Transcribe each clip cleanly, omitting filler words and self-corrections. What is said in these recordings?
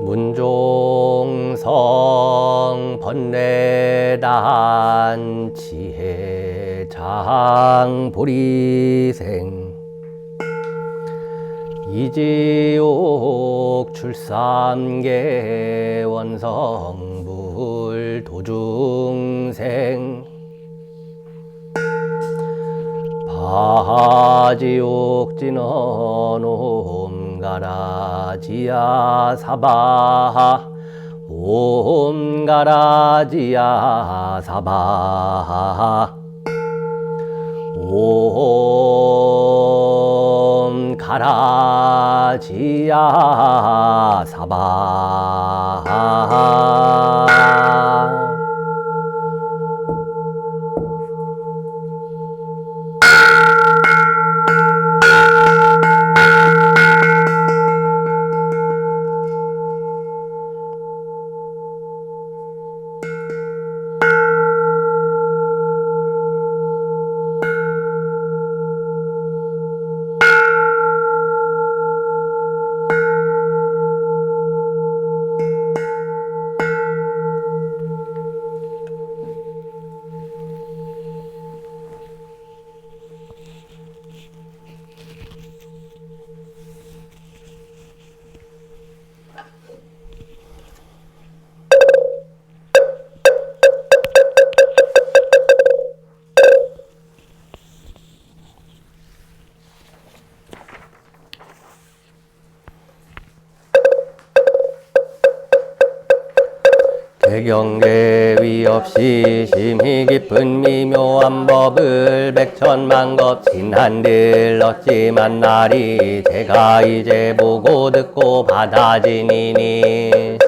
문종성 번뇌단 지혜장 보리생 이지옥 출삼계 원성불 도중생 바지옥 진원 옴가라지야 사바하 옴가라지야 사바하 옴가라지야 사바하 개경계위 없이 심히 깊은 미묘한 법을 백천만겁 진한들 어찌 만나리 제가 이제 보고 듣고 받아지니니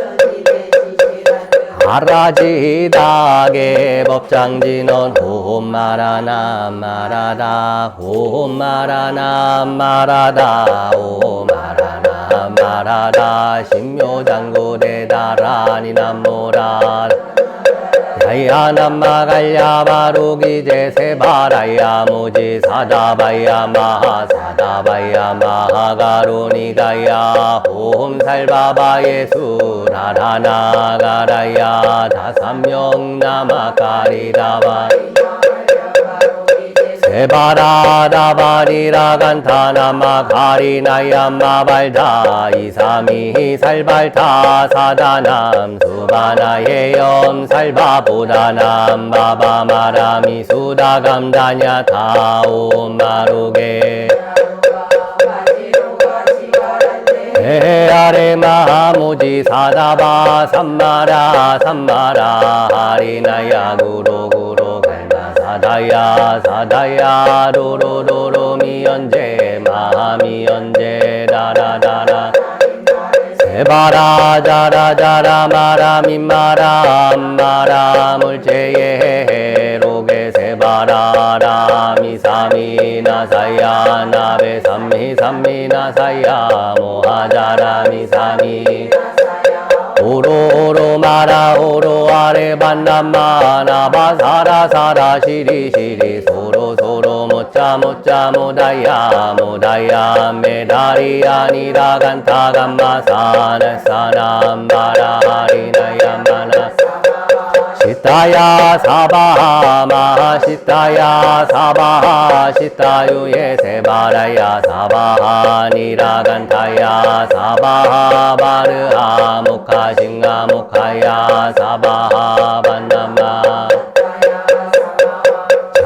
아라지다게 법장진언 홈마라나 마라다 홈마라나 마라다 홈마라나 마라다 신묘장구대다라니 남모라 야야 남마갈야 바루기제 세바라야 무지 사다바야 마하 사다바야 마하가루니가야 홈살바바 예수라라나가라야 다삼명 남아가리다바 세바라다바리라간타나마가리나야마발다 이삼이 살발타 사다남 수바나예염 살바보다남 바바마라미 수다감다냐 다옴마루게 아래 마무지 사다바 삼마라 삼마라 하리나야 구로구로 갈마 사다야 사다야 로로로로 미연제 마미연제 라라라라 세바라 자라자라 마라 민마라 암마라 물제예 로게 세바라라 미사미나 사야 나베 삼미 삼미나 사야 모하자라 미사미 오로오로 마라 오로 아래 반남마 나바 사라 사라 시리 시리 소로 소로 모짜 모짜 모다야 모다야 메다리 아니라 간타 감마 사나 사남바라 하리나야 마나 시타야 사바하 마하 시타야 사바하 시타유예 세바라야 사바하 니라간타야 사바하 바르하 무카싱가 무카야 사바하 반남마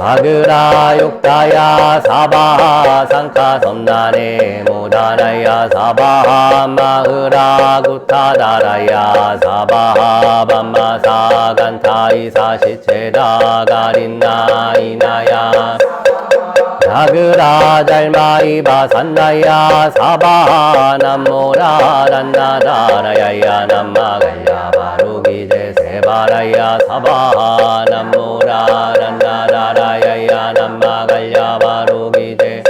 자그라 욕다야 사바하 상카 섬나네 모다나야 사바하 마흐라 구타다라야 사바하 반마사 간타이사 시체다 가린나 이나야 자그라 잘마이바 산나야 사바하 남모라 란나다라야야 남마갈야 바루기제 세바라야 사바하 남모라 란나다라야야 남마갈야 바루기제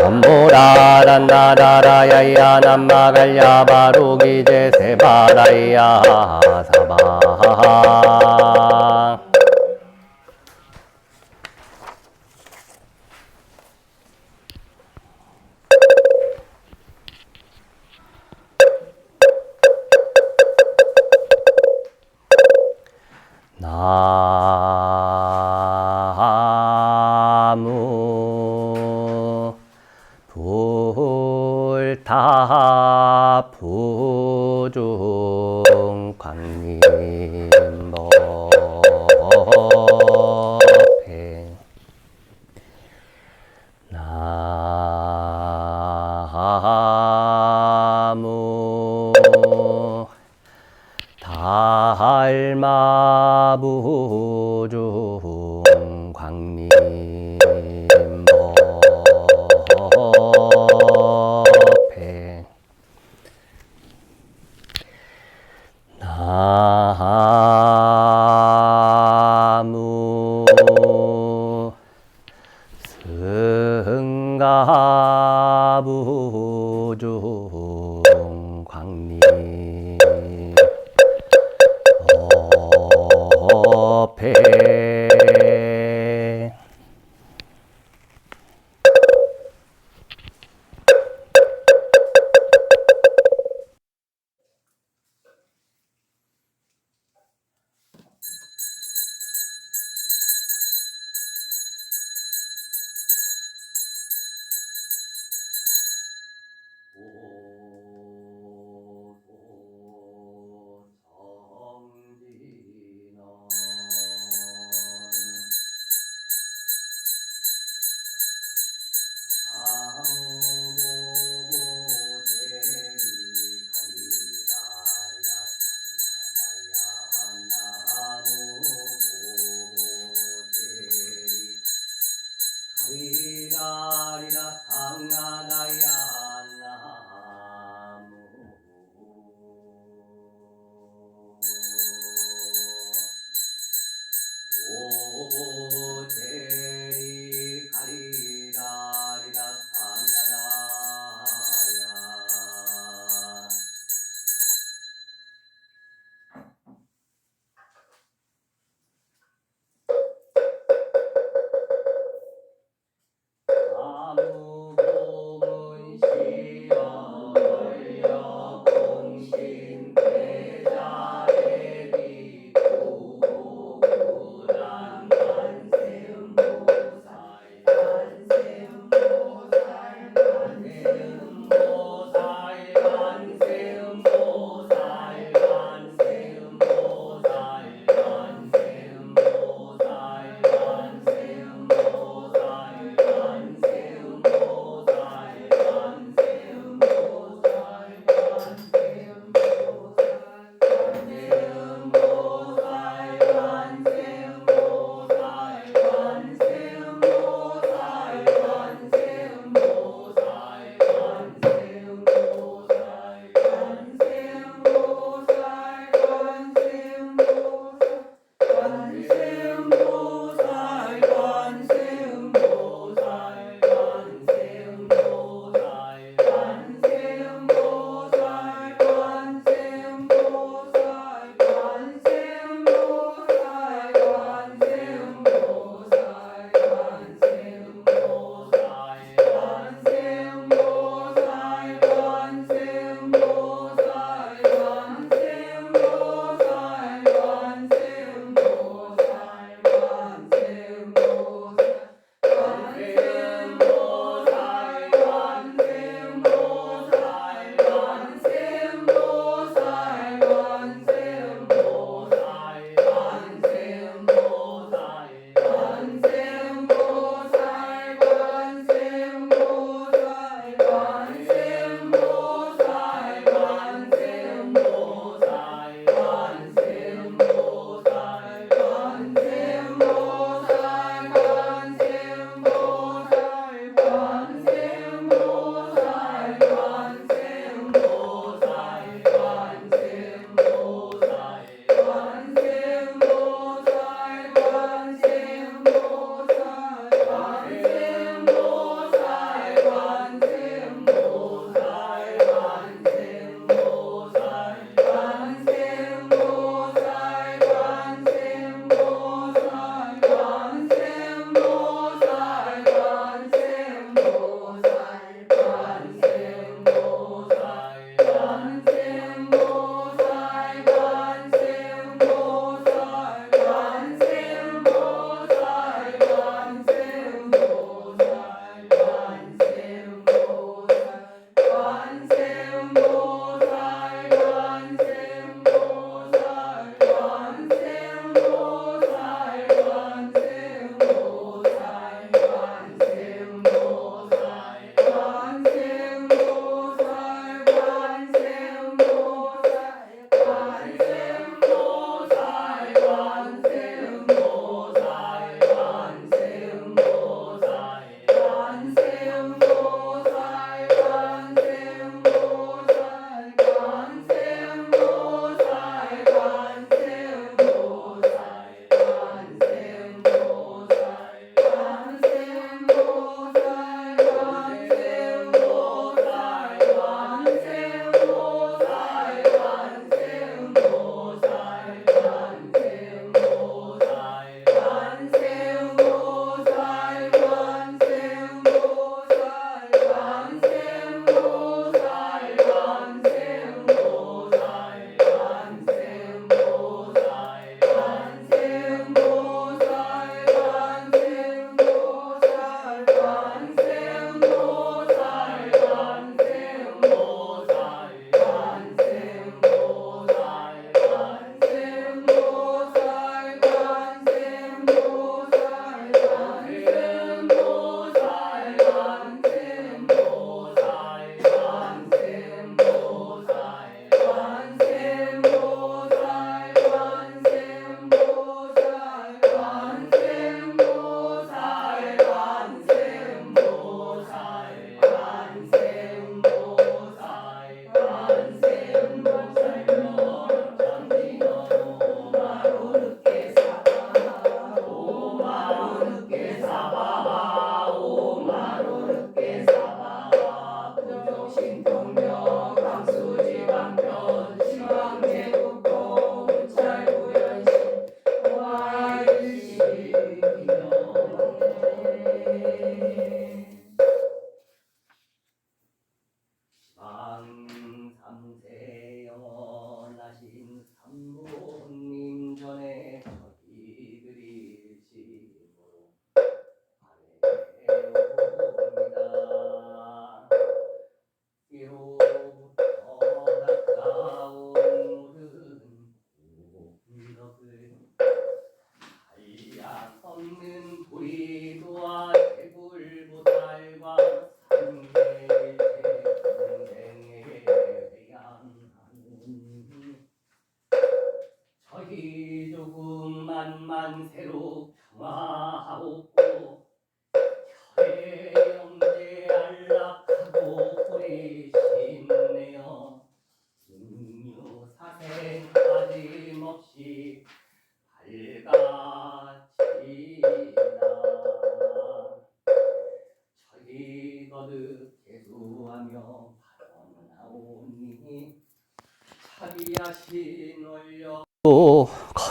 남모라 란나다라야야 남마갈야 바루기제 세바라야 사바하 부중 광림법회 나무 달마부중 광림법회 나무 승가부중 광림법회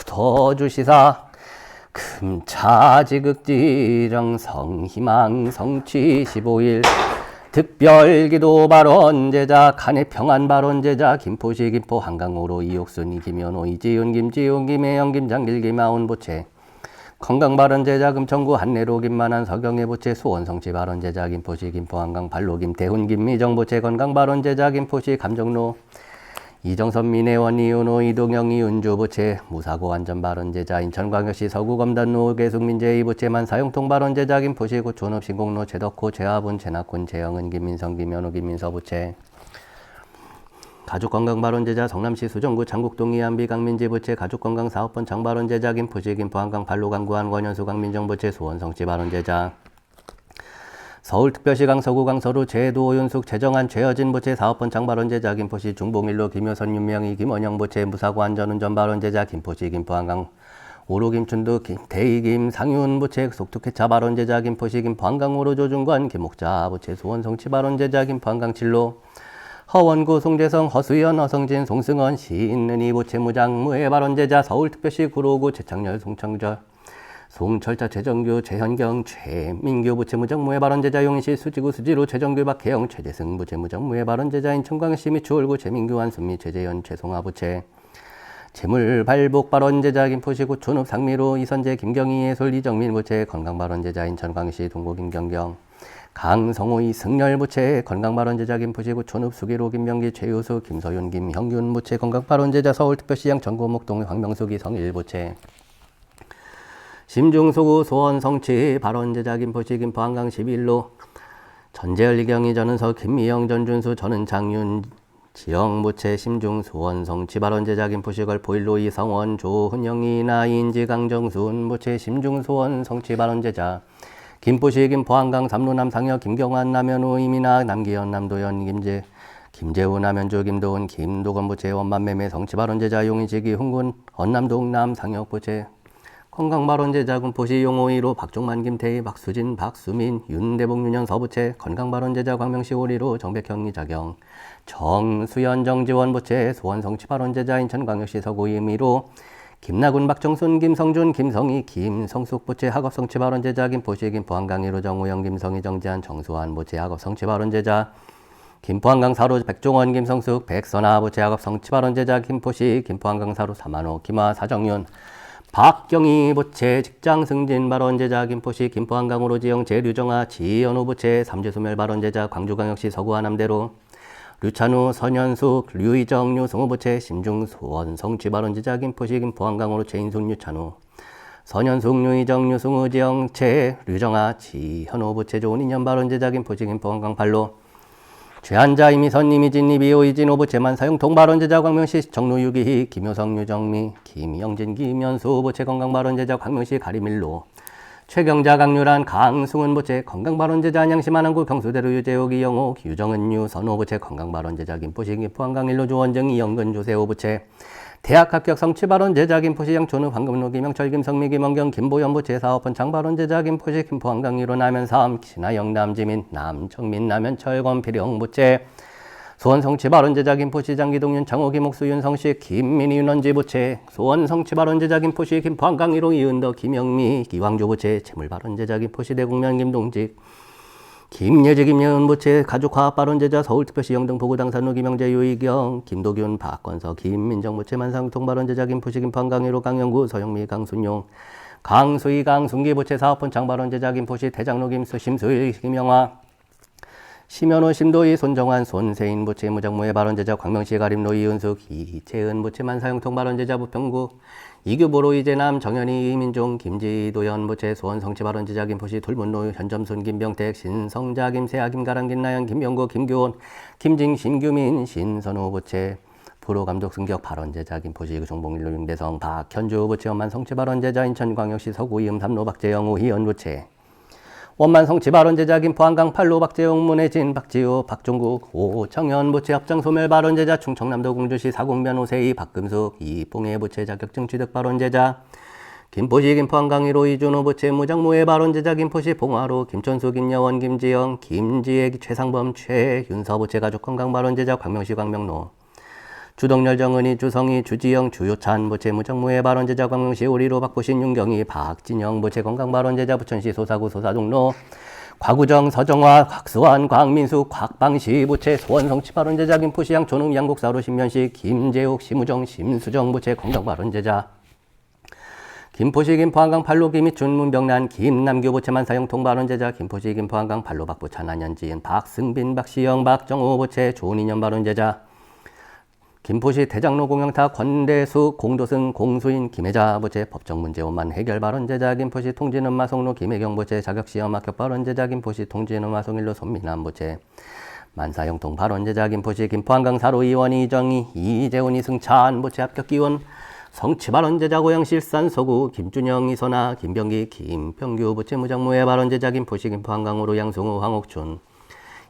거둬주시사 금차지극지정 성희망 성취 15일 특별기도 발언제자 간해평안 발언제자 김포시 김포 한강호로 이옥순 이김현호 이지윤 김지훈 김혜영 김장길 김아온 보채 건강발언제자 금천구 한내로 김만한 서경애 보채 수원성취 발언제자 김포시 김포 한강 발로 김태훈 김미정 보채 건강발언제자 김포시 감정로 이정선 민혜원 이윤호 이동영 이은주 보채 무사고 안전발언제자 인천광역시 서구검단로 계숙민재 이보채 만사용통 발언제자 김포시 고촌읍 신공로 최덕호 최하분 최낙훈 최영은 김민성 김현우 김민서 보채 가족건강발언제자 성남시 수정구 장국동 이한비 강민지 보채 가족건강사업본 장발언제자 김포시 김포한강 발로강구한 권현수 강민정 보채 수원성취 발언제자 서울특별시 강서구 강서루 제도 오윤숙 최정한 최여진 보채 사업본 장발언제자 김포시 중봉일로 김효선 윤명희 김원영 보채 무사고 안전운전 발언제자 김포시 김포한강 오로 김춘두 대이김 상윤 보채 속특회차 발언제자 김포시 김포한강 오로 조중관 김목자 보채 수원성취 발언제자 김포한강 칠로 허원구 송재성 허수연 허성진 송승헌 신은희 보채 무장무해 발언제자 서울특별시 구로구 최창렬 송창절 송철자 최정규 최현경 최민규 부채무정무회 발언제자 용인시 수지구 수지로 최정규 박혜영 최재승 부채무정무회 발언제자 인천광역시 미추홀구 최민규 한순미 최재현 최송아 부채 재물발복 발언제자 김포시 구촌읍 상미로 이선재 김경희 예솔 이정민 부채 건강발언제자 인천광역시 동구 김경경 강성호 이승열 부채 건강발언제자 김포시 구촌읍 수기로 김명기 최유수 김서윤 김형균 부채 건강발언제자 서울특별시 양천구 목동 황명숙 이성일 부채 심중소구 소원성취 발언제자 김포시 김포한강 11로 전재열 이경희 전은서 김미영 전준수 전은 장윤 지영 부채 심중 소원성취 발언제자 김포시 걸포일로 이성원 조훈영이 나인지 강정순 부채 심중 소원성취 발언제자 김포시 김포한강 3로 남상혁 김경환 남현우 이민아 남기현 남도현 김재우 남현주 김도훈 김도건 부채 원만매매 성취 발언제자 용인시기 흥군 언남동 남상혁 부채 건강발언제자 금포시 용호이로 박종만 김태희 박수진 박수민 윤대복 윤현 서부채 건강발언제자 광명시 오리로 정백형 이자경 정수연 정지원 부채 소원성취 발언제자 인천광역시 서구 임의로 김나군 박정순 김성준 김성희 김성숙 부채 학업성취 발언제자 김포시 김포한강 1호 정우영 김성희 정지한 정수환 부채 학업성취 발언제자 김포한강 4로 백종원 김성숙 백선아 부채 학업성취 발언제자 김포시 김포한강 4로 사만호 김화 사정윤 박경희 부채 직장 승진 발언제자 김포시 김포한강으로 지영 제류정아 지연호 부채 삼재소멸 발언제자 광주광역시 서구하남대로 류찬우 선현숙 류희정 류승호 부채 심중 소원성취 발언제자 김포시 김포한강으로 최인숙 류찬우 선현숙 류희정 류승우 지영 최류정아 지현호 부채 좋은 인연 발언제자 김포시 김포한강 발로 최한자 이미선 이미진 이비오 이진호 부채만 사용통 발언제자 광명시 정루 유기희 김효성 유정미 김영진 김현수 부채 건강발언제자 광명시 가리밀로 최경자 강유란 강승훈 부채 건강발언제자 안양시 만안구 경수대로 유재욱 이영호 유정은 유선호 부채 건강발언제자 김포시 김포한강 일로 조원정 이영근 조세호 부채 대학 합격 성취 발언제자 김포시 양촌읍 황금로 김영철 김성미 김원경 김보연 부채 사업본 장발언제자 김포시 김포한강 1호 남현삼 신하영 남지민 남정민 남현철 권필영 부채 소원성취 발언제자 김포시 장기동윤 장호 김옥수 윤성식 김민희 윤원지 부채 소원성취 발언제자 김포시 김포한강 1호 이은더 김영미 기왕조 부채 재물발언제자 김포시 대국면 김동직 김예지 김예은 부채 가족화합 발언제자 서울특별시 영등 보구당산로 김영재 유희경 김도균 박건서 김민정 부채 만상통 발언제자 김포시 김포한강 1호 강영구 서영미 강순용 강수희 강순기 부채 사업본 장발언제자 김포시 대장로 김수 심수일 김영화 심현우 심도희 손정환 손세인 부채 무장무해 발언제자 광명시 가림로 이은숙 이채은 부채 만사용통 발언제자 부평구 이규보로 이재남 정현희 이민종 김지도연 부채 소원성취 발언제자 김포시 돌문로 현점순 김병택 신성자 김세아 김가람 김나연 김병구 김규원 김진 신규민 신선호 부채 프로감독 승격 발언제자 김포시 종봉일로 윤대성 박현주 부채 원만성취 발언제자 인천광역시 서구 이음 3로 박재영 이현 부채 원만성취 발언제자 김포한강 8로 박재용 문혜진 박지우 박종국 오정현 부채 합장소멸 발언제자 충청남도 공주시 사공변 오세희 박금숙 이봉해 부채 자격증 취득 발언제자 김포시 김포한강 1호 이준호 부채 무장무해 발언제자 김포시 봉화로 김천수 김여원 김지영 김지혜 최상범 최윤서 부채 가족건강 발언제자 광명시 광명로 주덕열 정은이 주성이 주지영 주요찬 보채 무정무의 발원제자 광명시 오리로 박보신 윤경이 박진영 보채 건강발원제자 부천시 소사구 소사동로 과구정 서정화 곽수환 광민수 곽방시 보채 소원성치 발원제자 김포시 양촌음 양곡사로 신면시 김재욱 심우정 심수정 보채 건강발원제자 김포시 김포한강 팔로 김희춘 문병난 김남규 보채 만사형 통발원제자 김포시 김포한강 팔로 박보찬 안현지은 박승빈 박시영 박정호 보채 조인년 발원제자 김포시 대장로 공영타 권대수 공도승 공수인 김혜자 보채 법정문제원만 해결 발원제자 김포시 통진음 마송로 김혜경 보채 자격시험 합격 발원제자 김포시 통진음 마송일로 손민남 보채 만사형통 발원제자 김포시 김포한강 사로 이원 이정희 이재훈 이승찬 보채 합격 기원 성치 발원제자 고양시 일산서구 김준영 이선아 김병기 김병규 보채 무장무회 발원제자 김포시 김포한강으로 양승우 황옥춘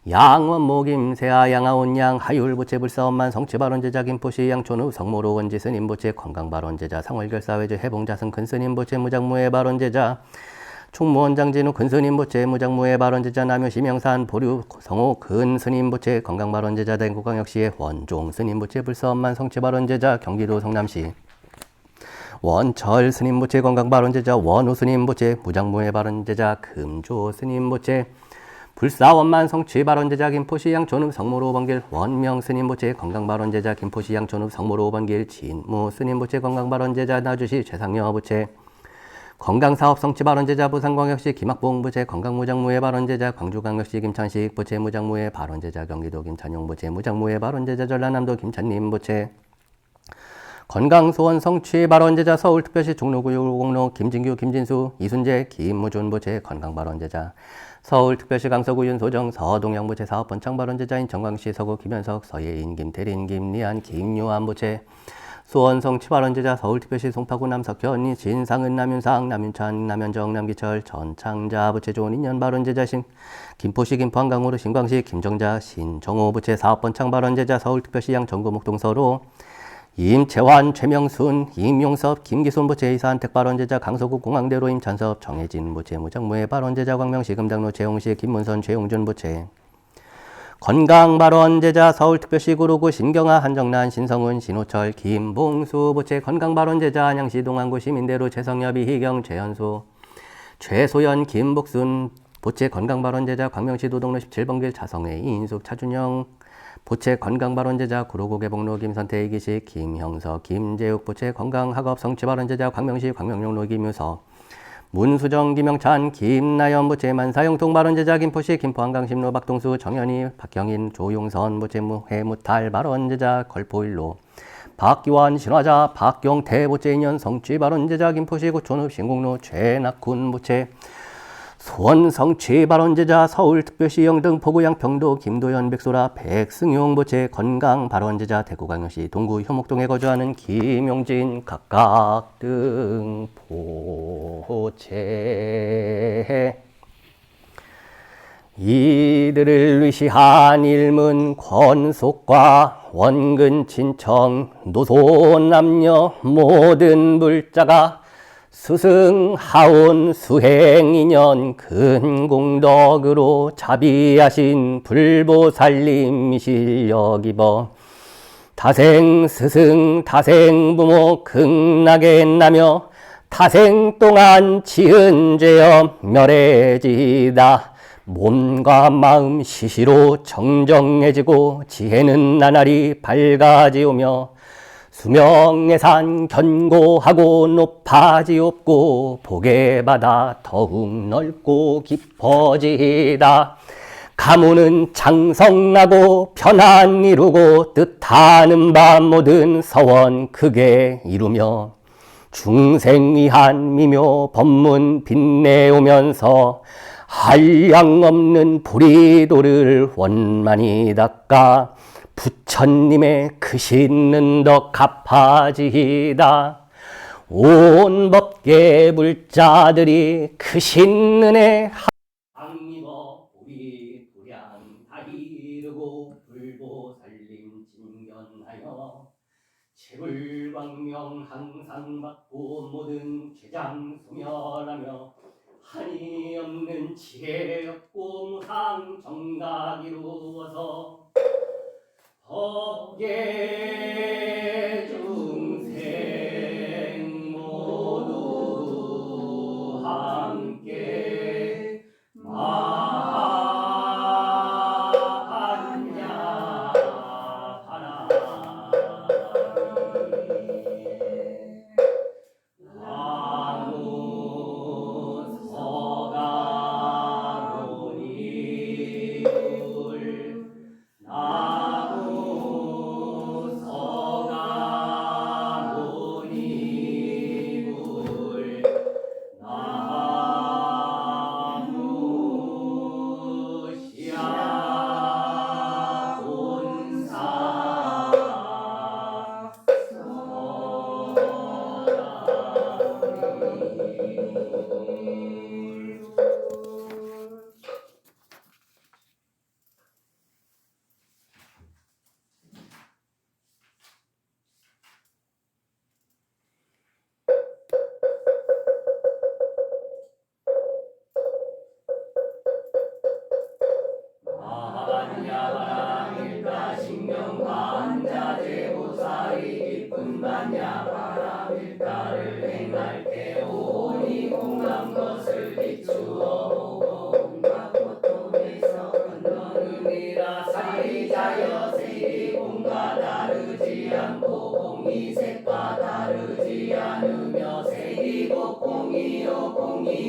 양원모 김세아 양아온 양 하율 보채 불사원만 성치 발원제자 김포시 양촌우 성모로 원지 스님 보채 건강 발원제자 상월결사회주 해봉자승 큰스님 보채 무장무회 발원제자 충무원 장진우 큰스님 보채 무장무회 발원제자 남효시 명산 보류 성호 큰스님 보채 건강 발원제자 대구광역시의 원종 스님 보채 불사원만 성치 발원제자 경기도 성남시 원철 스님 보채 건강 발원제자 원우 스님 보채 무장무회 발원제자 금조 스님 보채 불사원만 성취 발원제자 김포시 양촌읍 성모로 5번길 원명 스님 보채 건강 발원제자 김포시 양촌읍 성모로 5번길 진무 스님 보채 건강 발원제자 나주시 최상여 보채 건강사업 성취 발원제자 부산광역시 김학봉 보채 건강무장무회 발원제자 광주광역시 김찬식 보채 무장무회 발원제자 경기도 김찬용 보채 무장무회 발원제자 전라남도 김찬님 보채 건강소원 성취 발원제자 서울특별시 종로구역 공로 김진규 김진수 이순재 김무준 보채 건강발원제자 서울특별시 강서구 윤소정 서동영 보채 사업번창 발원제자인 정광시 서구 김현석 서예인 김태린 김리안 김유한 보채 소원 성취 발원제자 서울특별시 송파구 남석현 진상은 남윤상 남윤찬 남현정 남기철 전창자 보채 좋은 인연 발원제자신 김포시 김포한강으로 신광시 김정자 신정호 보채 사업번창 발원제자 서울특별시 양천구 목동서로 임채환, 최명순, 임용섭, 김기순 보채 이사한택 발원제자 강서구 공항대로 임찬섭, 정혜진 보채 무장무회 발원제자 광명시 금당로 최홍시 김문선, 최용준 보채 건강 발원제자 서울특별시 구로구 신경아, 한정란, 신성훈, 신호철, 김봉수 보채 건강 발원제자 안양시 동안구 시민대로 최성엽, 이희경, 최현수, 최소연, 김복순 보채 건강 발원제자 광명시 도동로 17번길 차성회, 이인숙, 차준영 보채 건강발원제자 구로구 개봉로 김선태 이기식 김형석 김재욱 보채 건강학업 성취발원제자 광명시 광명용로 김유석 문수정 김영찬 김나연 보채 만사형통 발원제자 김포시 김포한강심로 박동수 정현희 박경인 조용선 보채 무해무탈 발원제자 걸포일로 박기환 신화자 박경태 보채 인연 성취 발원제자 김포시 고촌읍 신공로 최낙훈 보채 소원 성취 발원제자 서울특별시 영등 포구 양평도 김도현 백소라 백승용 보채 건강 발원제자 대구광역시 동구 효목동에 거주하는 김용진 각각 등 보채 이들을 위시한 일문 권속과 원근 친청 노소 남녀 모든 불자가 스승하온 수행인연 근공덕으로 자비하신 불보살님 실력입어 타생 스승 타생 부모 극락에 나며 타생 동안 지은 죄업 멸해지다 몸과 마음 시시로 정정해지고 지혜는 나날이 밝아지오며 수명의 산 견고하고 높아지옵고 복의 바다 더욱 넓고 깊어지다. 가문은 장성나고 편안 이루고 뜻하는 바 모든 서원 크게 이루며 중생위한 미묘 법문 빛내오면서 한량없는 불의도를 원만히 닦아 부처님의 크신 은덕 갚아지이다. 온 법계 불자들이 크신 은혜 항입어 우리 불양 다 이루고 불보살님 진견하여 채불광명 항상 받고 모든 죄장 소멸하며 한이 없는 지혜 없고 무상 정각 이루어서 법계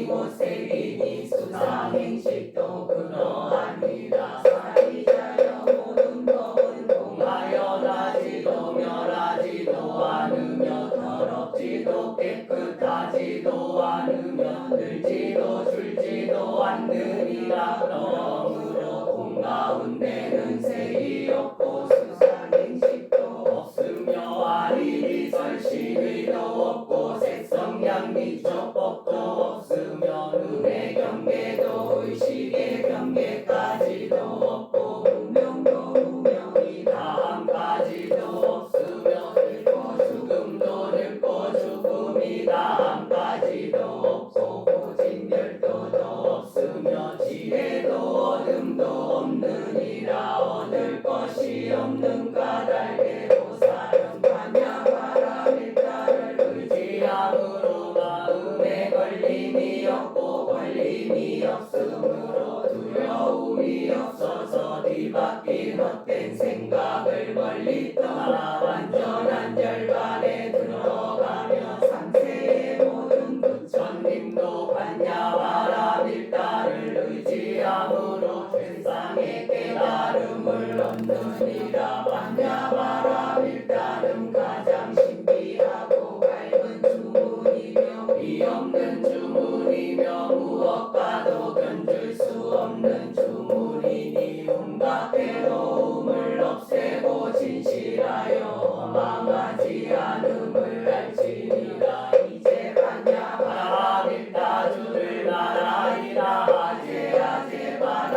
못생기니 수상행식도 그러하니라. 사리자여 모든 법은 공하여 나지도 멸하지도 않으며 더럽지도 깨끗하지도 않으며 늘지도 줄지도 않느니라. 그러므로 공 가운데는 색이 없고 수상행식도 없으며 아리리 설신의도 없고 색성량미 조법도 없으며 음의 경계도 의식의 경계까지도 없고 무명도 무명이 다함까지도 없으며 늙고 죽음도 늙고 죽음이 다함까지도 없고 고진별도도 없으며 지혜도 어둠도 없느니라. 얻을 것이 없는 까닭에 보살은 반야바라밀타를 의지함으로 마음에 걸림이 없고 걸림이 없으므로 두려움이 없어서 뒤바뀐 헛된 생각을 멀리 떠나 완전한 열반에 들어가며 삼세의 모든 부처님도 반야바라밀타를 의지함으로 세상의 깨달음을 얻느니라. 반야바라밀타는 가장 신비하고 밝은 주문이며 비없는 주문이며 무엇과도 견줄 수 없는 주문이니 온갖 괴로움을 없애고 진실하여 망하지 않음을 알지니라. 이제 반야바라밀타 주를 나라이라. 아제 아제 바라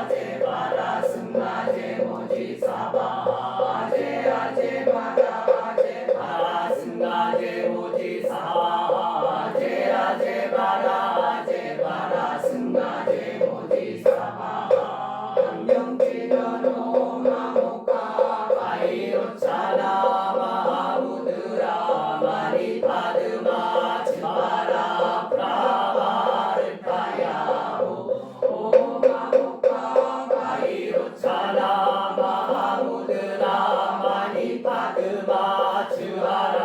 아제 바라 승아제 모지사바 아제 아제 바라 아제 바라 승아제 모지사바 아제 아제 바라 아제 바라 승아제 모지사바 강경지변호 마모카 바이로차나 마하무드라 마니파드마 치바라 프라바를 타야오 오마모카 바이로차나 마하무드라 마니파드마 치바라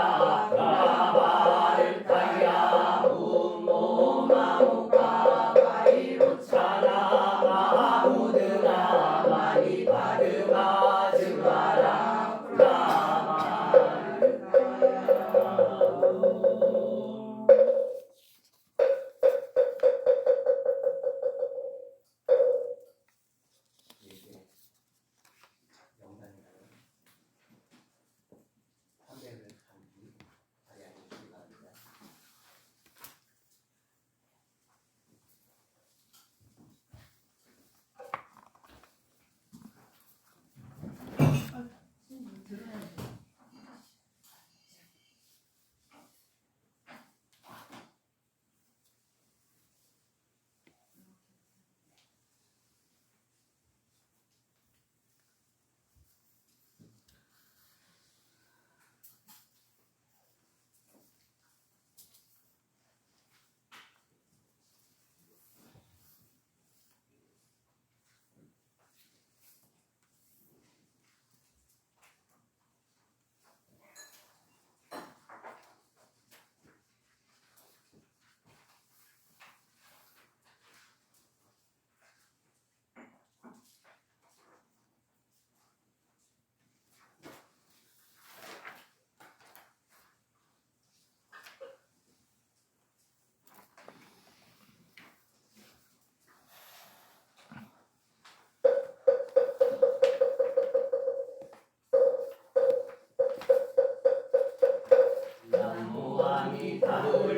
프라바를 타야오 오마모카 바이로차나 마하무드라 마니파드마 치바라 프라바를 타야오.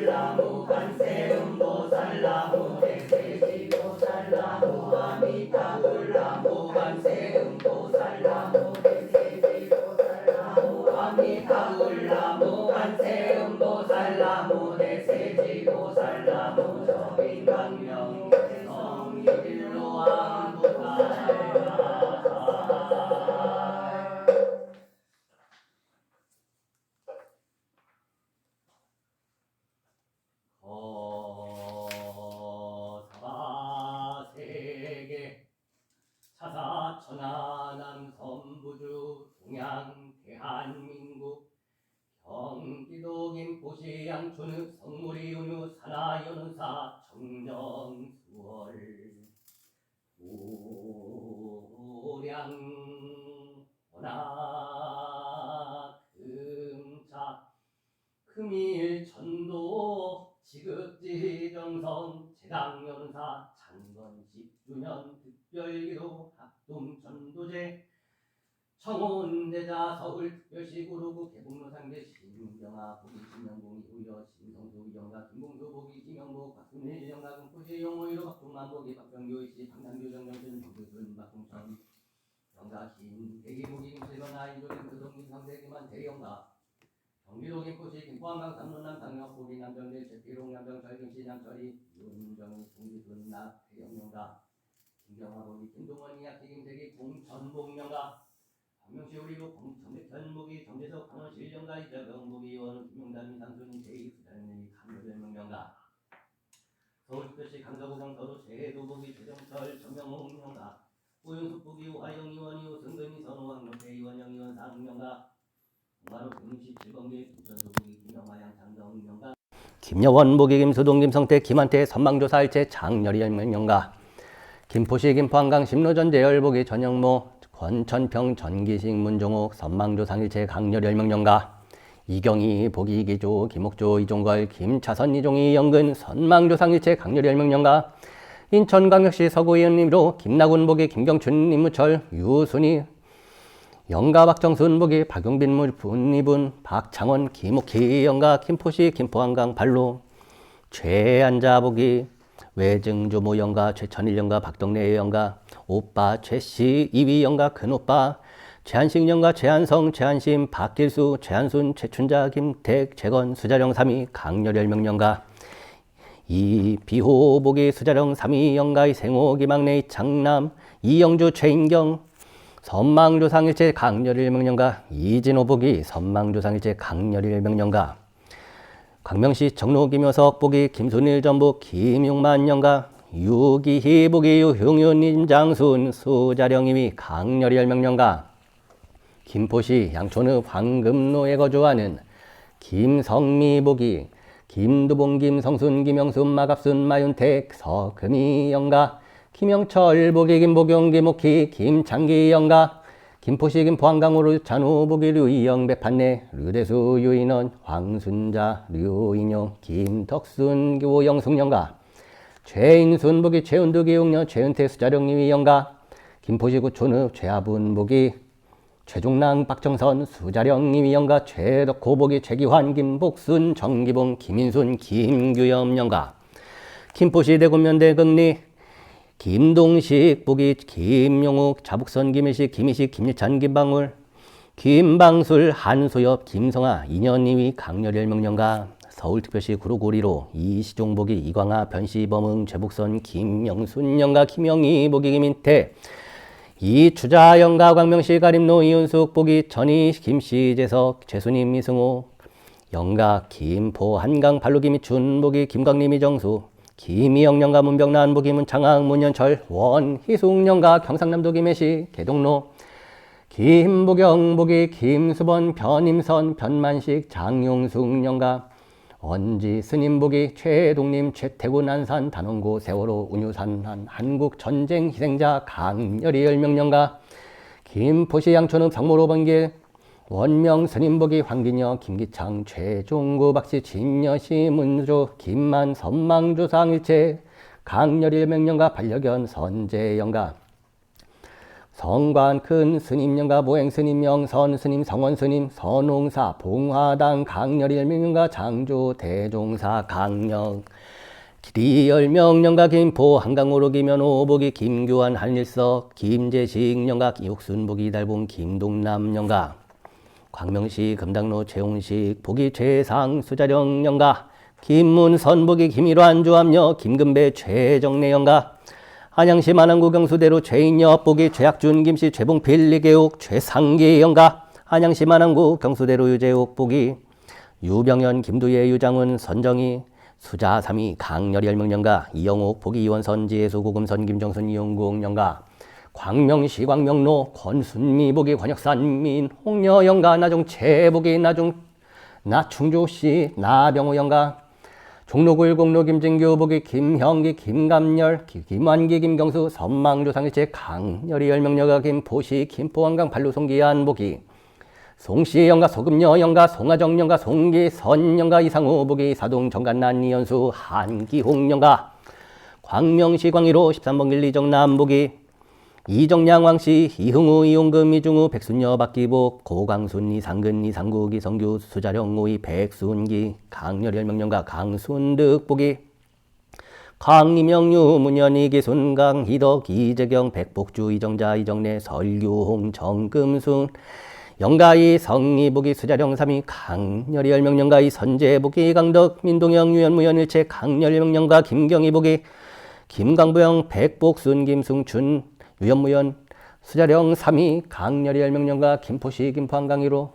나무 관세음보살 나무 대세지보살 나무 아미타불 나무 관세음보살 나무 대세지보살 나무 아미타불 나무 관세음보살 나무 대세지보살 나무 저인강명 성일로 아무살가 사세계 차사천하 남선부주 동양 대한민국 경기도 김포시 양촌읍 성무리 운유 산하 연운사 청정수월 우량 원하 금차 금일 전도 지극지정성 제당연사 창건 10주년 특별기도 합동 전도제 청혼대자 서울특별시 구로구 개봉로상대 신경아 보기 김영봉 이후여 신성수 이영가 김봉수 보기 김영복 박순일 이영가 금포시 영호이로 박종만 보기 박병규씨 강남교 정정준 정규순 박동천 영가 김대기 보기 김실건 아이조 김수동 김상대 김한 대영가 경기도 김포시 김포한강 삼론남 당역 보기 남정대 제피롱 남정철 김씨 남철이 윤정희 송기순 낙태영영가 김경화 보기 김동원 이학기 김대기 공천봉영가 박명시 우리로 정백현무기 정재석 강원실 영가 이자경 무기원 김용단 이상순 제2수장님 강여del명령가 서울특별시 강서구경 서로 제도보기 최정철 전명홍 영가 오영숙 부기 화영 의원 이호 승근이 선호왕 명태 의원 영의원 상영가 공화로 167번기 부천수 부기 김영화 양창정 영가 김여원 보기 김수동 김성태 김한태 선망조사 일체 장렬이 열명령가 김포시 김포한강 심로전 제열보기 전영모 권천평 전기식 문종옥 선망조상일체 강렬 열명령가 이경희 보기 이기조 김옥조 이종걸 김차선 이종희 영근 선망조상일체 강렬 열명령가 인천광역시 서구의원님으로 김나군 보기 김경춘 임무철 유순희 영가 박정순 보기 박용빈 문이분 박창원 김옥희 영가 김포시 김포한강 발로 최안자 보기 외증조모 영가 최천일 영가 박동래 영가 오빠 최씨 이위 영가 큰오빠 최한식 영가 최한성 최한심 박길수 최한순 최춘자 김택 최건 수자령 3위 강렬열명 영가 이비호 보기 수자령 3위 영가 이생호 기막내 장남 이영주 최인경 선망조상일체 강렬일명 영가 이진호 보기 선망조상일체 강렬일명 영가 광명시 정로 김효석 보기 김순일 전북 김용만 영가 유기희 보기 유흉윤 임장순 수자령이위 강렬이 열명령가 김포시 양촌읍 황금로에 거주하는 김성미 보기 김두봉 김성순 김영순 마갑순 마윤택 서금희 영가 김영철 보기 김보경 김옥희 김창기 영가 김포시 김포한강으로 잔우 보기 류이영 배판내 류대수 유인원 황순자 류인용 김덕순 오영숙 영가 최인순 보기 최은두 기용녀 최은태 수자령님이 영가 김포시 구촌읍 최하분 보기 최종랑 박정선 수자령님이 영가 최덕호 보기 최기환 김복순 정기봉 김인순 김규염 영가 김포시 대구면대 극리 김동식 보기 김용욱 자북선 김일식 김희식 김일찬 김방울 김방술 한소엽 김성아 인연이위 강렬열명령가 서울특별시 구로구리로 이시종 보기 이광하 변시범응 최북선 김영순 영가 김영희 보기 김인태 이추자 영가 광명시 가림로 이윤숙 보기 전희 김시재석 최순임 이승호 영가 김포 한강 발로 김희춘 보기 김광림 이정수 김희영 영가 문병란 보기 문창학 문현철 원희숙 영가 경상남도 김해시 개동로 김보경 보기 김수번 변임선 변만식 장용숙 영가 원지 스님 보기 최동림 최태구 안산 단원고 세월호 운유산 한국 전쟁 희생자 강렬이 열명령가 김포시 양촌읍 성모로 번길 원명 스님 보기 황기녀 김기창 최종구 박씨 진여시 문조 김만 선망조상일체 강렬이 열명령가 반려견 선재영가 성관 큰 스님 영가 보행 스님 영선 스님 성원 스님 선홍사 봉화당 강렬이 열명령가 장조 대종사 강령 길이 열명령가 김포 한강으로 기면호 보기 김규환 한일석 김재식 영가 이옥순 보기 달봉 김동남 영가 광명시 금당로 최홍식 보기 최상 수자령 영가 김문선 보기 김일환 조합녀 김금배 최정래 영가 안양시 만안구 경수대로 최인엽 보기 최학준 김씨 최봉필 리계옥 최상기 영가 안양시 만안구 경수대로 유재옥 보기 유병현 김두예 유장훈 선정희 수자 3위 강렬이 열명영가 이영옥 보기 이원선 지혜수 고금선 김정순 이용국 영가 광명시 광명로 권순미 보기 권혁산 민 홍여 영가 나중채 보기 나충조씨 나병호 영가 종로구일 공로 김진규 보기 김형기 김감열 김완기 김경수 선망조상일체 강렬이 열명여가 김포시 김포한강 발루송기한 보기 송씨 영가 소금녀 영가 송하정 영가 송기선 영가 이상우 보기 사동 정간난 이연수 한기홍 영가 광명시 광희로 13번 길 이정남 보기 이정량 왕씨 이흥우 이용금 이중우 백순여 박기복 고강순 이상근 이상국 이성규 수자령 오이 백순기 강렬 열명령가 강순득 보기 강이명유 문현이 기순강 희덕 이재경 백복주 이정자 이정래 설규홍 정금순 영가이 성이 보기 수자령 삼이 강렬이 열명령가이 선재 보기 강덕 민동영 유연 무연일체 강렬 열명령가 김경희 보기 김강부영 백복순 김승춘 유연무연 수자령 3위 강렬이 열명령가 김포시 김포한강이로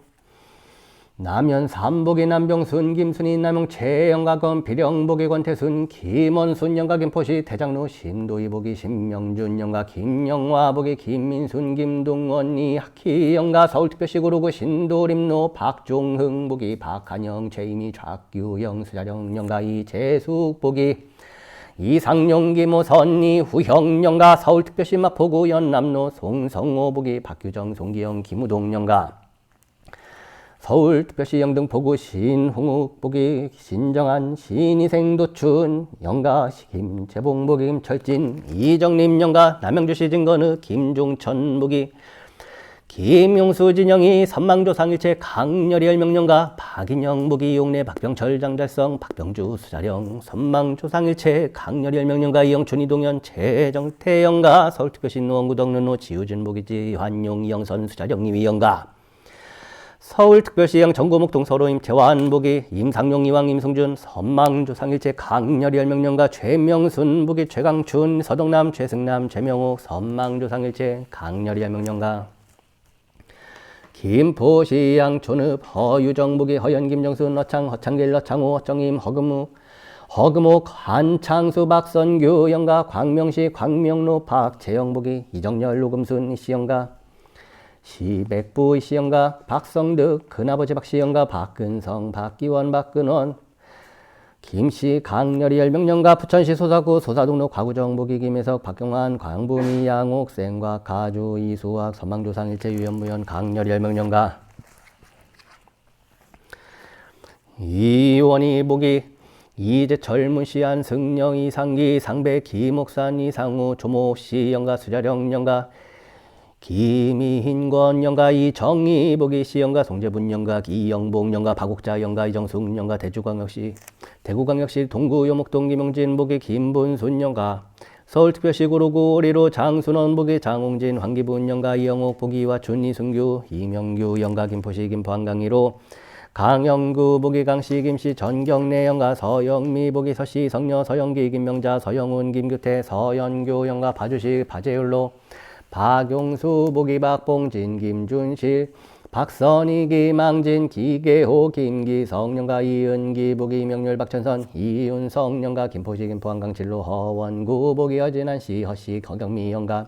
남현 삼복이 남병순 김순희 남영 최영가검 비령복이 권태순 김원순 영가 김포시 대장로 심도희 보기 신명준 영가 김영화 보기 김민순 김동원 이학희 영가 서울특별시 구로구 신도림로 박종흥 보기 박한영 최임희 좌규영 수자령 영가 이재숙 보기 이상용 기모 선리 후형 영가 서울특별시 마포구 연남로 송성호 보기 박규정 송기영 김우동 영가 서울특별시 영등포구 신홍욱 보기 신정한 신희생 도춘 영가 김재봉 보기 김철진 이정림 영가 남양주시 증거느 김종천 보기 김용수 진영이 선망조상일체 강렬이 열명령가 박인영 보기 용래 박병철 장달성 박병주 수자령 선망조상일체 강렬이 열명령가 이영춘 이동현 최정태 영가 서울특별시 노원구덕는로 지우진 보기지 환용 이영선 수자령 이위영가 서울특별시장 정고목동 서로임 최완 보기 임상용 이왕 임승준 선망조상일체 강렬이 열명령가 최명순 보기 최강춘 서동남 최승남 최명옥 선망조상일체 강렬이 열명령가 김포시 양촌읍 허유정 보기 허연 김정순 허창 허창길 허창호 허정임 허금옥 한창수 박선규 영가 광명시 광명로 박재영 보기 이정열 노금순 이시영가 시백부 이시영가 박성득 큰아버지 박시영가 박근성 박기원 박근원 김씨 강렬이 열명령가 부천시 소사구 소사동로 과구정 보기 김혜석 박경환 광부미 양옥 생과 가주 이수학 선망조상일체 유연무연 강렬이 열명령가 이원희 보기 이재철 문시안 승령 이상기 상배 김옥산 이상우 조모씨 영가 수자령 영가 김희인권 영가 이정희 보기 시영가 송재분 영가 이영봉 영가 박옥자 영가 이정숙 영가 대구광역시 동구 요목동 김용진 보기 김분순 영가 서울특별시 구로구 오리로 장순원 보기 장홍진 황기분 영가 이영옥 보기 와춘 이승규 이명규 영가 김포시 김포한강이로 강영구 보기 강씨 김씨 전경래 영가 서영미 보기 서씨 성녀 서영기 김명자 서영훈 김규태 서연교 영가 파주시 파제율로 박용수 보기 박봉진 김준실 박선희 김항진 기계호 김기성 영가 이은기 보기 명렬 박천선 이윤성 영가 김포시 김포한강 진로 허원구 보기 여진한씨 허씨 거경미 영가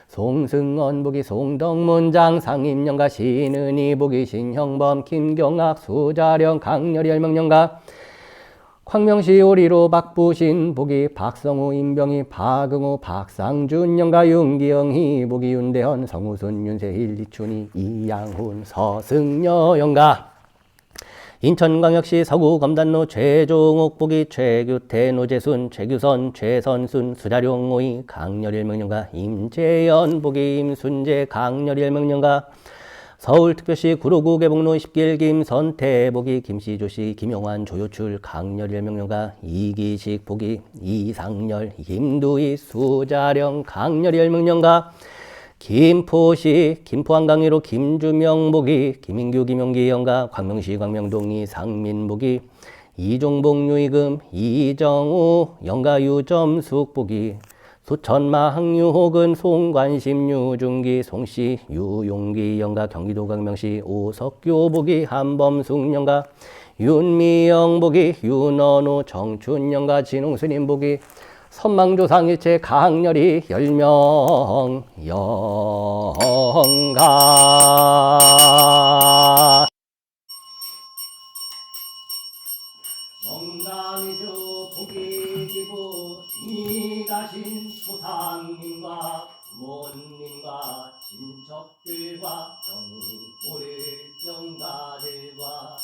송승원 보기 송덕문 장상임 영가 신은희 보기 신형범 김경학 수자령 강렬이 열명영가 광명시 오리로 박부신 보기 박성우 임병희 박응호 박상준 영가 윤기영희 보기 윤대현 성우순 윤세일 이춘희 이양훈 서승여 영가 인천광역시 서구 검단로 최종옥 보기 최규태 노재순 최규선 최선순 수자룡 오이 강렬이 열명영가 임재현 보기 임순재 강렬이 열명영가 서울특별시 구로구 개봉로 10길 김선태 보기 김씨조씨 김용환 조요출 강렬 열명령가 이기식 보기 이상열 김두희 수자령 강렬 열명령가 김포시 김포한강이로 김주명 보기 김인규 김용기 영가 광명시 광명동 이상민 보기 이종복 유이금 이정우 영가 유점숙 보기 수천마 항유혹은 송관심 유중기 송씨 유용기 영가 경기도 광명시 오석교 보기 한범숙 영가 윤미영 보기 윤원우 정춘 영가 진홍스님 보기 선망조상일체 강렬이 열명 영가 정강이주 그리고 이미 가신 조상님과 부모님과 친척들과 영이 오를 영가들과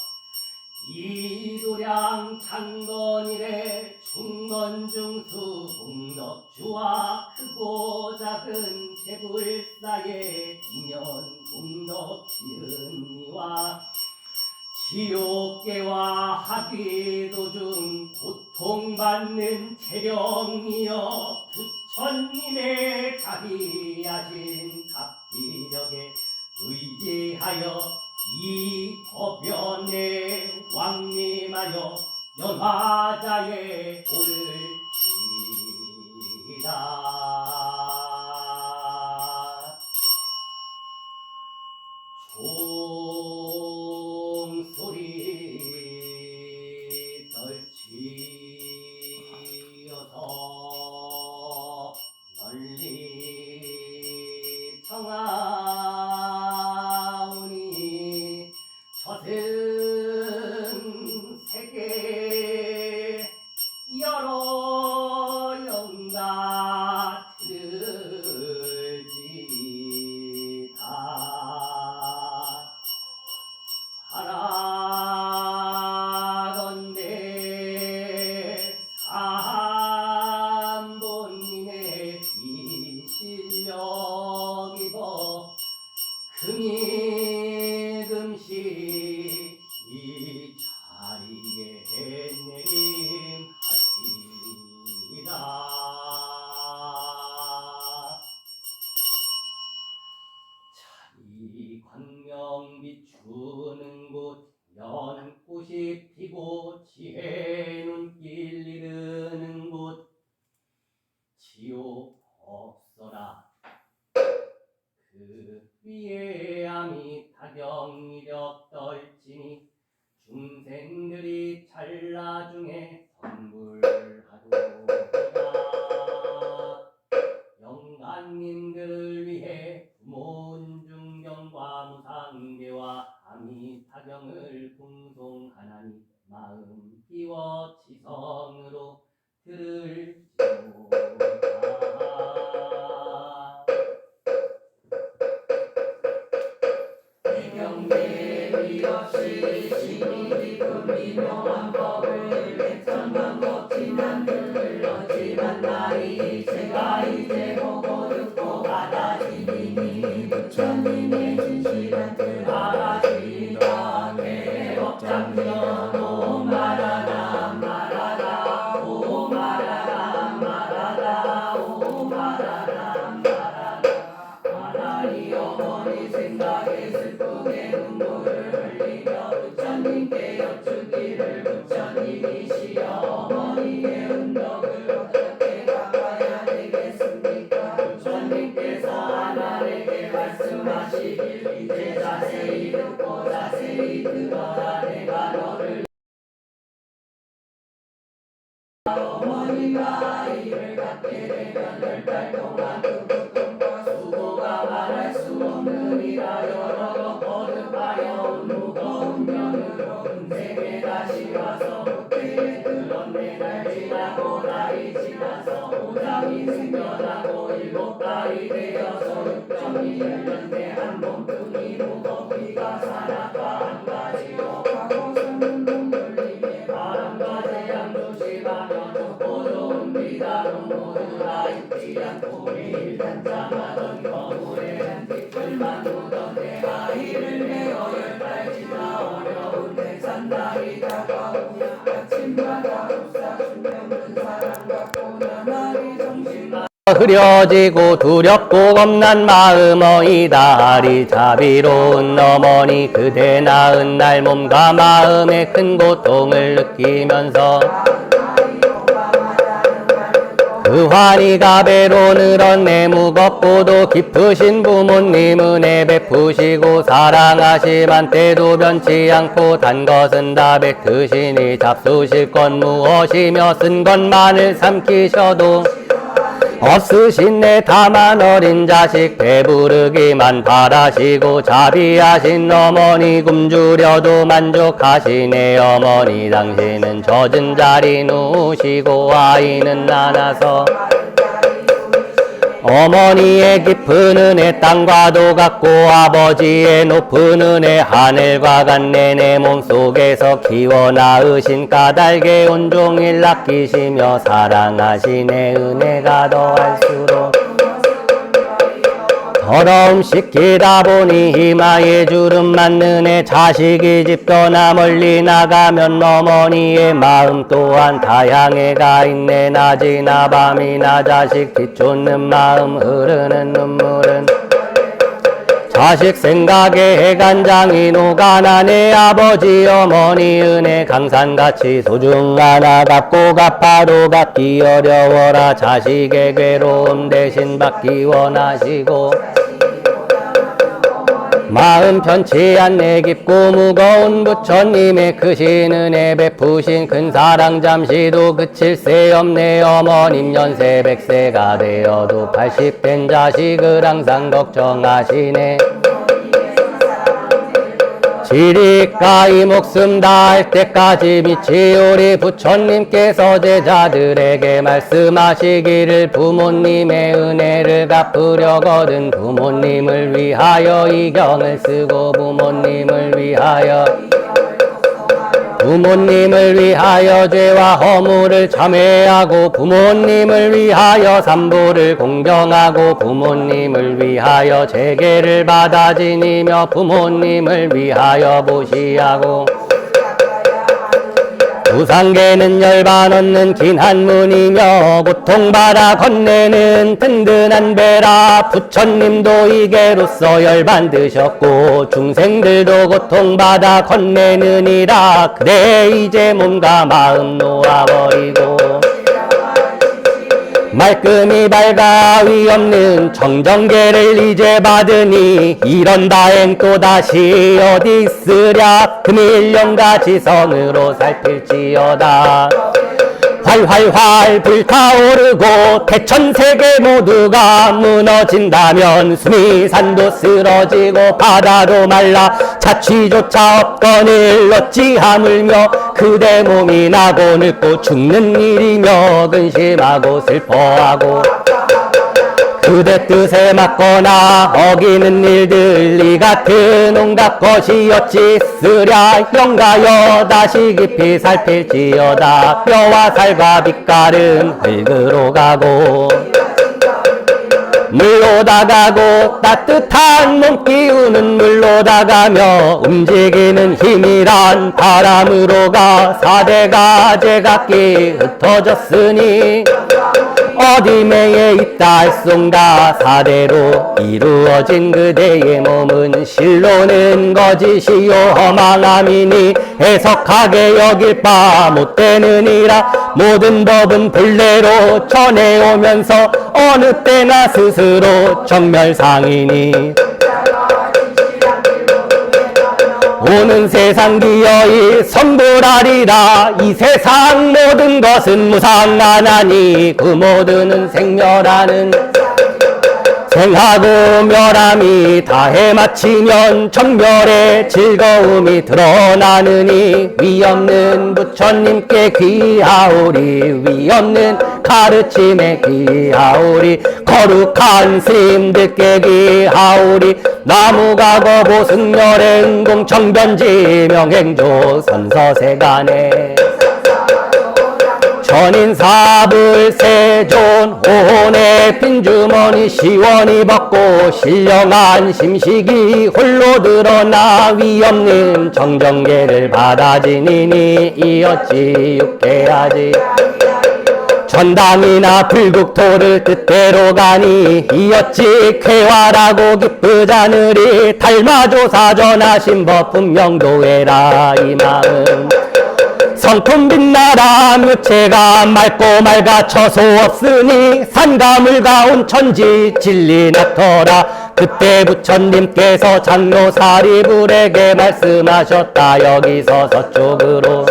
이도량 창건일에 중건중수 공덕주와 크고 작은 재불사의 인연 공덕 지은이와 지옥계와 하기도중 고통받는 재령이여 부처님의 자비하신 각기력에 의지하여 이 법연에 왕림하여 연화자에 오를지라. 종소리 떨치어서 널리 청하오니 저승 세계 여러 영가 들을지다. 바라건대 삼본님의 이 실력 입어 금이금시 이 자리에 내림하시리라. 이 광명 비추는 곳 연꽃이 피고 지혜 눈길 이르는 곳 지옥 없어라. 그 위에 암이 타경이력 떨지니 중생들이 찰나 중에 선불하도다. 영간님들을 위해 부모운중경과 무상계와 아미타경을 궁송하나니 마음 끼워 지성으로 들을지로다. 대경대비 없이 신이 깊은 미묘한 법을 백천만법 지난 글을 얻지만 나이 제가 이제 보고 듣고 받아지니 부처님의 진실한 뜻 알아지다. 대법장면 오 말하라 말하라 오 말하라 말하라 오 말하라 말하라 말하리. 어머니 생각에 슬프게 눈물을 흘리며 부처님께 여쭈기를 부처님이시여 어머니의 은덕을 어떻게 갚아야 되겠습니까? 부처님께서 아날에게 말씀하시길 이제 자세히 듣고 자세히 들어라. 내가 너를 어머니가 아이를 갖게 되면 10달 동안 그 고통과 수고가 말할 수 없느니라. 여러 번 거듭하여 무거운 면으로 은생에 다시 와서 그때에 들은 내날 지나고 날이 지나서 오장이 생겨나고 7달이 되어서 6.21년대 한 몸뚱이 무겁기가 산악과 한 가지로 가고서는 눈물림에 바람과 재앙 조심하며 좋고 좋은 비단은 모두라 잊지 않고 매일 단장하던 거울에 한 뒷글만 두던 내 아이를 내어 10달 지나 어려운데 산날이 다가오냐 아침마다 웃사주면 큰 사랑 갖고 나날이 정신만 흐려지고 두렵고 겁난 마음어이다리 자비로운 어머니 그대 낳은 날 몸과 마음에 큰 고통을 느끼면서 그 환희가 배로 늘었네. 무겁고도 깊으신 부모님 은혜 베푸시고 사랑하시만 때도 변치 않고 단 것은 다 뱉으시니 잡수실 건 무엇이며 쓴 것만을 삼키셔도 없으신 내 다만 어린 자식 배부르기만 바라시고 자비하신 어머니 굶주려도 만족하시네 어머니 당신은 젖은 자리 누우시고 아이는 나나서 어머니의 깊은 은혜 땅과도 같고 아버지의 높은 은혜 하늘과 같네 내 몸속에서 키워 낳으신 까닭에 온종일 아끼시며 사랑하시네 은혜가 더할수록 더러움 씻기다 보니 이마에 주름 맞는 애 자식이 집 떠나 멀리 나가면 어머니의 마음 또한 다양해 가 있네 낮이나 밤이나 자식 뒤쫓는 마음 흐르는 눈물은 자식 생각에 해간장이 녹아나 내 아버지 어머니 은혜 강산같이 소중하나 갚고 갚아도 갚기 어려워라 자식의 괴로움 대신 받기 원하시고 마음 편치 않네 깊고 무거운 부처님의 크신 은혜 베푸신 큰 사랑 잠시도 그칠 새 없네 어머님 연세 100세가 되어도 80된 자식을 항상 걱정하시네 지리까이 목숨 다할 때까지 미치 우리 부처님께서 제자들에게 말씀하시기를 부모님의 은혜를 갚으려거든 부모님을 위하여 이 경을 쓰고 부모님을 위하여 죄와 허물을 참회하고 부모님을 위하여 삼부를 공경하고 부모님을 위하여 재계를 받아 지니며 부모님을 위하여 보시하고 우상계는 열반 얻는 긴 한문이며 고통받아 건네는 든든한 배라 부처님도 이계로서 열반 드셨고 중생들도 고통받아 건네느니라 그래 이제 몸과 마음 놓아버리고 말끔히 밝아 위없는 정정계를 이제 받으니 이런 다행 또다시 어디 있으랴 금일령과 지성으로 살필지어다 활활활 불타오르고 대천세계 모두가 무너진다면 수미산도 쓰러지고 바다도 말라 자취조차 없거늘 어찌 하물며 그대 몸이 나고 늙고 죽는 일이며 근심하고 슬퍼하고 그대 뜻에 맞거나 어기는 일들 이 같은 온갖 것이 어찌 쓰랴 영가여 다시 깊이 살필지어다 뼈와 살과 빛깔은 흙으로 가고 물로 다가고 따뜻한 몸 기운은 물로 다가며 움직이는 힘이란 바람으로 가 사대가 제각기 흩어졌으니 어디매에 있다 할송가 사대로 이루어진 그대의 몸은 실로는 거짓이요 허망함이니 해석하게 여길 바 못되느니라 모든 법은 본래로 전해오면서 어느 때나 스스로 정멸상이니 오는 세상 기어이 선불하리라 이 세상 모든 것은 무상하나니 그 모든은 생멸하는 생하고 멸함이 다해 마치면 정멸의 즐거움이 드러나느니 위없는 부처님께 귀하오리 위없는 가르침에 귀하오리 거룩한 스님들께 귀하오리 나무가거 보승열의 응공 정변지 명행조 선서세간에 천인사불 세존 오혼의 빈주머니 시원히 벗고 신령한 심식이 홀로 드러나 위없는 정정계를 받아지니니 이 어찌 육해하지 전당이나 불국토를 뜻대로 가니 이 어찌 쾌활하고 기쁘자느리 달마조사 전하신 법 분명도해라 이 마음 성품 빛나라 묘체가 맑고 맑아 처소 없으니 산가물 가운 천지 진리 나터라 그때 부처님께서 장로 사리불에게 말씀하셨다 여기서 서쪽으로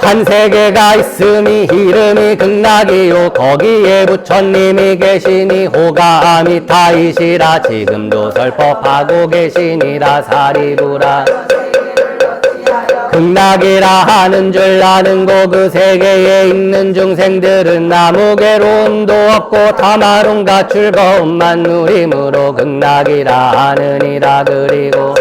한 세계가 있음이 이름이 극락이요 거기에 부처님이 계시니 호가 아미타이시라 지금도 설법하고 계시니라 사리부라 극락이라 하는 줄 아는고 그 세계에 있는 중생들은 아무 괴로움도 없고 다마룬과 즐거움만 누림으로 극락이라 하느니라 그리고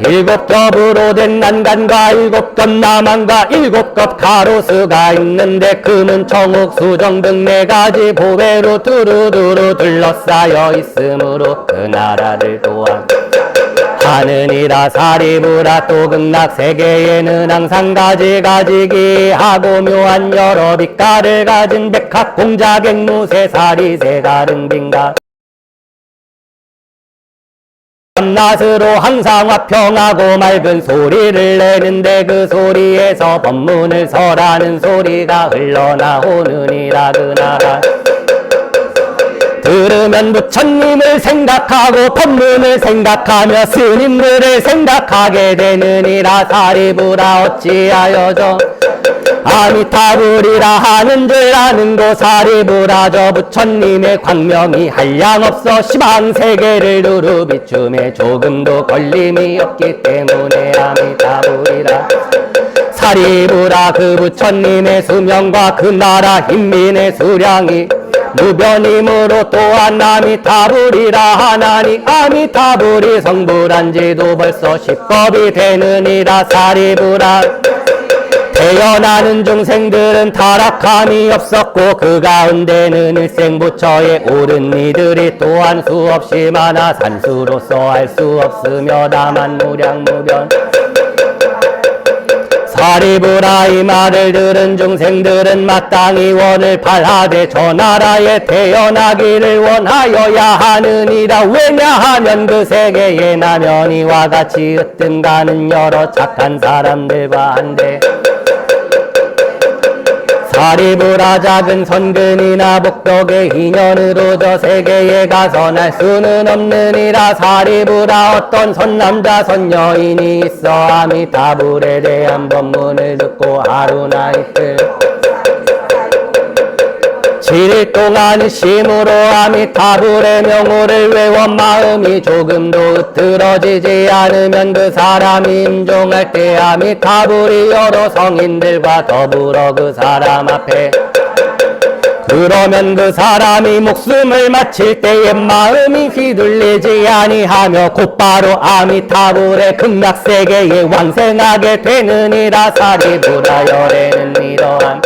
일곱 겹으로 된 난간과 일곱 겹 나만과 일곱 겹 가로수가 있는데 금은 청옥 수정 등 네 가지 보배로 두루두루 둘러싸여 있으므로 그 나라를 또한 하느니라 사리부라 또 극락 세계에는 항상 가지가지기 하고 묘한 여러 빛깔을 가진 백합 공작 앵무새 사리 새가른 빙가 밤낮으로 항상 화평하고 맑은 소리를 내는데 그 소리에서 법문을 설하는 소리가 흘러나오느니라 그 나라 들으면 부처님을 생각하고 법문을 생각하며 스님들을 생각하게 되느니라 사리부라 어찌하여서 아미타불이라 하는 줄 아는 고 사리부라 저 부처님의 광명이 한량없어 시방세계를 두루 비춤에 조금도 걸림이 없기 때문에 아미타불이라 사리부라 그 부처님의 수명과 그 나라 인민의 수량이 무변이므로 또한 아미타불이라 하나니 아미타불이 성불한 지도 벌써 10법이 되느니라 사리부라 태어나는 중생들은 타락함이 없었고 그 가운데는 일생부처에 옳은 이들이 또한 수없이 많아 산수로서 알 수 없으며 다만 무량무변 사리부라 이 말을 들은 중생들은 마땅히 원을 발하되 저 나라에 태어나기를 원하여야 하느니라 왜냐하면 그 세계에 남연이와 같이 으뜸가는 여러 착한 사람들과 한데 사리부라 작은 선근이나 복덕의 인연으로 저 세계에 가서 날 수는 없느니라 사리부라 어떤 선남자 선여인이 있어 아미타불에 대한 법문을 듣고 하루나 이틀 7일 동안 심으로 아미타불의 명호를 외워 마음이 조금도 으트러지지 않으면 그 사람이 임종할 때 아미타불이 여러 성인들과 더불어 그 사람 앞에 그러면 그 사람이 목숨을 마칠 때에 마음이 휘둘리지 아니하며 곧바로 아미타불의 극락세계에 왕생하게 되느니라 사리부라 열애는 이러한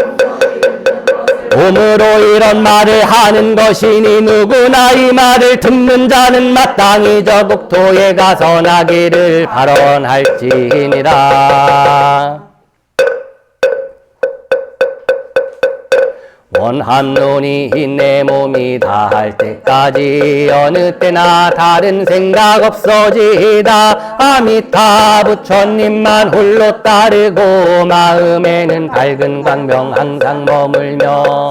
몸으로 이런 말을 하는 것이니 누구나 이 말을 듣는 자는 마땅히 저 국토에 가서 나기를 발언할지니라. 원함론이 내 몸이 다할 때까지 어느 때나 다른 생각 없어지다 아미타 부처님만 홀로 따르고 마음에는 밝은 광명 항상 머물며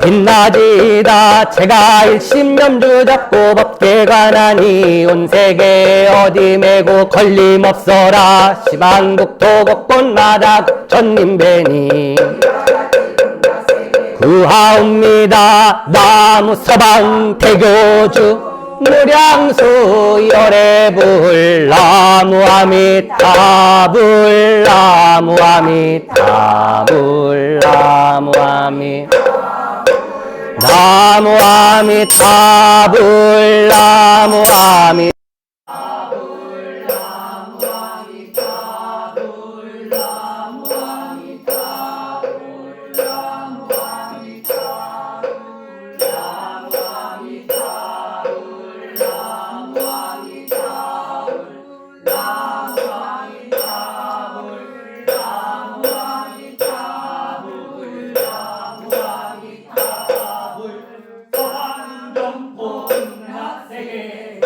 빛나지다 제가 일심연주 잡고 법계 관하니 온 세계 어디 매고 걸림없어라 시방국토 곳곳마다 부처님 뵈니 구하옵니다 나무 서방 대교주 무량수 열애불 나무 아미타불 나무 아미타불 나무 아미타불 나무 아미타불 나무 아미 세계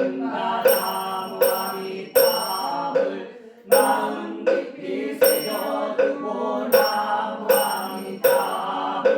은가 나무 아미타불 마음 깊이 새겨두고 나무 아미타불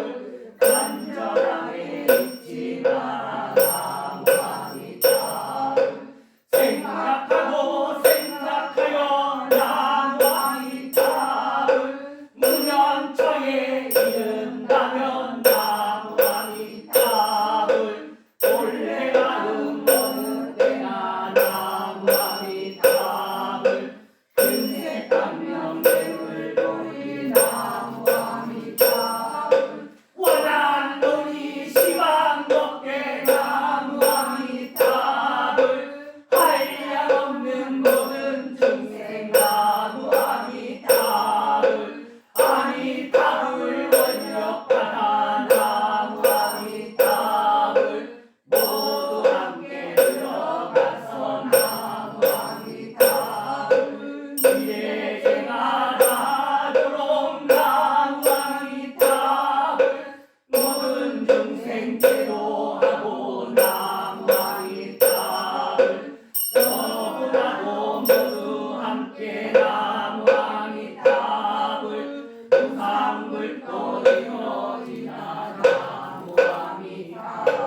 간절하게 잊지 마라 나무 아미타불 생각하고 생각하여 나무 아미타불 무념처에 이른다면 나무 아미타불 본래 마음 어느 때나 나무 아미타불 금세 땀명 맹을 돌리 나무 아미타불 원한 논이 시방 걷게 나무 아미타불 한량없는 모든 중생 나무 아미타불 아미타불 원력하다 나무 아미타불 모두 함께 들어가서 나무 아미타불 미래생활 하도록 나무 아미타불 모든 중생 제도하고 나무 아미타불 너무나도 모두 함께 나무 아미타불 무상불도 이루어지나 나무 아미타불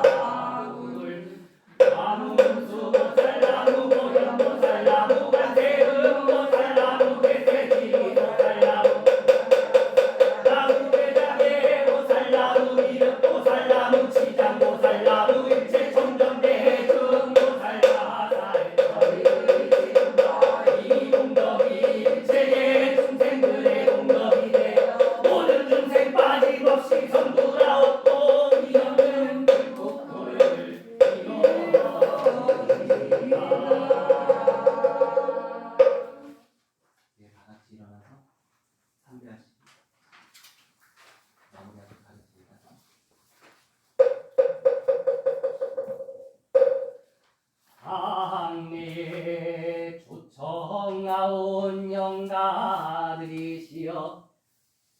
나무문수 모살나무 보령 모살나무 관세음 모살나무 대세지 모살나무 나무 대장에 모살나무 미륵 모살나무 치장 모살나무 일체 청정대중 모살나사의 이 공덕이 일체의 중생들의 공덕이 되어 모든 중생 빠짐없이 성부라 얻고 이없는 불국토를 예, 다 같이 일어나서 삼배하시고 마무리하도록 하겠습니다. 항내 조청아온 영가들이시여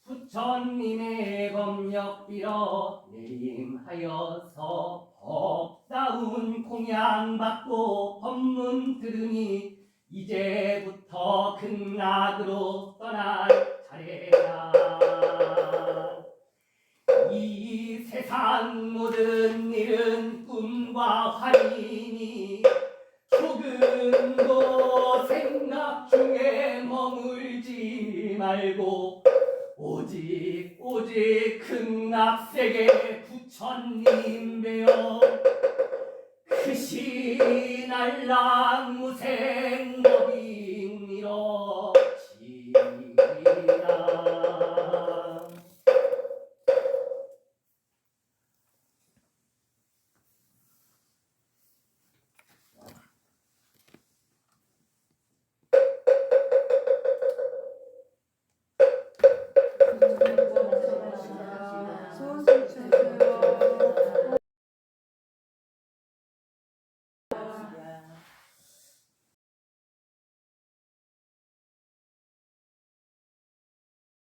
부처님의 법력 빌어 내림하여서 법다운 공양 받고 법문 들으니 이제부터 극락으로 떠날 차례야. 이 세상 모든 일은 꿈과 환희니 조금도 생각 중에 머물지 말고 오직 극락세계 부처님 배워 크신 알랑 무생